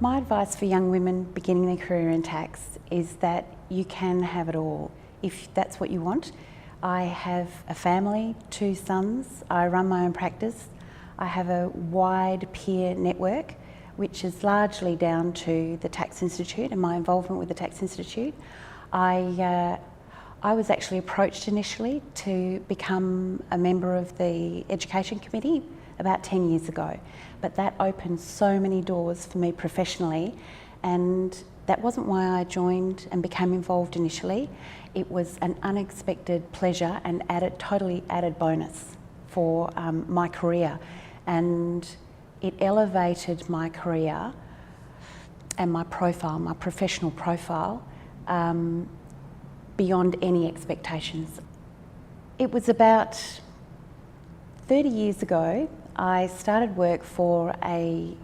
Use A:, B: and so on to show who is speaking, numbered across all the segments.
A: My advice for young women beginning their career in tax is that you can have it all if that's what you want. I have a family, 2 sons, I run my own practice, I have a wide peer network which is largely down to the Tax Institute and my involvement with the Tax Institute. I was actually approached initially to become a member of the Education Committee about 10 years ago, but that opened so many doors for me professionally, and that wasn't why I joined and became involved initially. It was an unexpected pleasure and totally added bonus for my career, and it elevated my career and my profile, my professional profile, beyond any expectations. It was about 30 years ago. I started work for a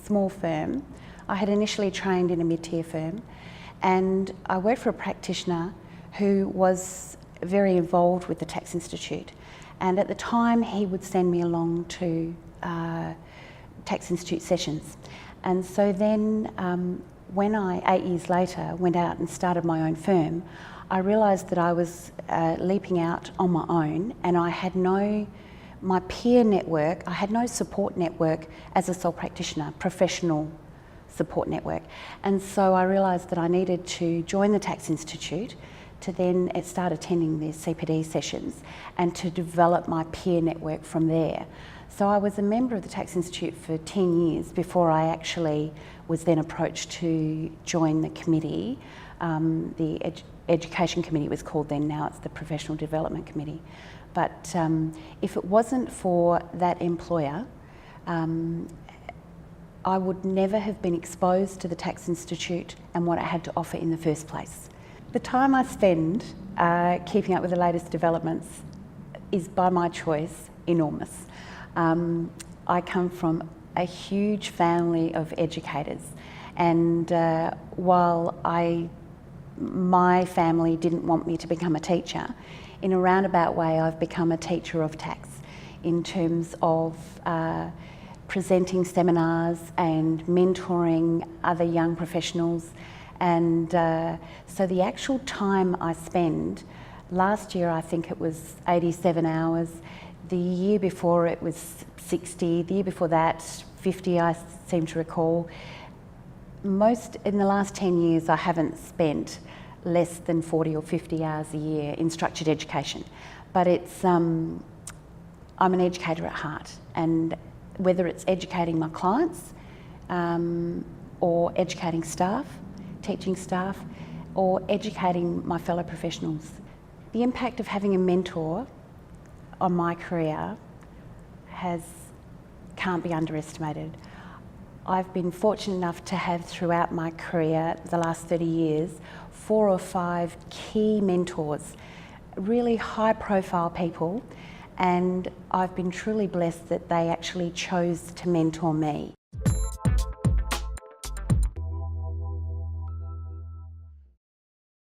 A: small firm. I had initially trained in a mid-tier firm, and I worked for a practitioner who was very involved with the Tax Institute. And at the time, he would send me along to Tax Institute sessions. And so then, when I, 8 years later, went out and started my own firm, I realised that I was leaping out on my own, and I had my peer network, I had no support network as a sole practitioner, professional support network. And so I realised that I needed to join the Tax Institute to then start attending the CPD sessions and to develop my peer network from there. So I was a member of the Tax Institute for 10 years before I actually was then approached to join the committee. The Education Committee was called then, now it's the Professional Development Committee. But if it wasn't for that employer, I would never have been exposed to the Tax Institute and what it had to offer in the first place. The time I spend keeping up with the latest developments is, by my choice, enormous. I come from a huge family of educators, and while my family didn't want me to become a teacher, in a roundabout way I've become a teacher of tax in terms of presenting seminars and mentoring other young professionals. And so the actual time I spend, last year I think it was 87 hours, the year before it was 60, the year before that 50 I seem to recall. In the last 10 years I haven't spent less than 40 or 50 hours a year in structured education. But I'm an educator at heart, and whether it's educating my clients or educating staff, teaching staff, or educating my fellow professionals, the impact of having a mentor on my career can't be underestimated. I've been fortunate enough to have throughout my career, the last 30 years, 4 or 5 key mentors, really high profile people, and I've been truly blessed that they actually chose to mentor me.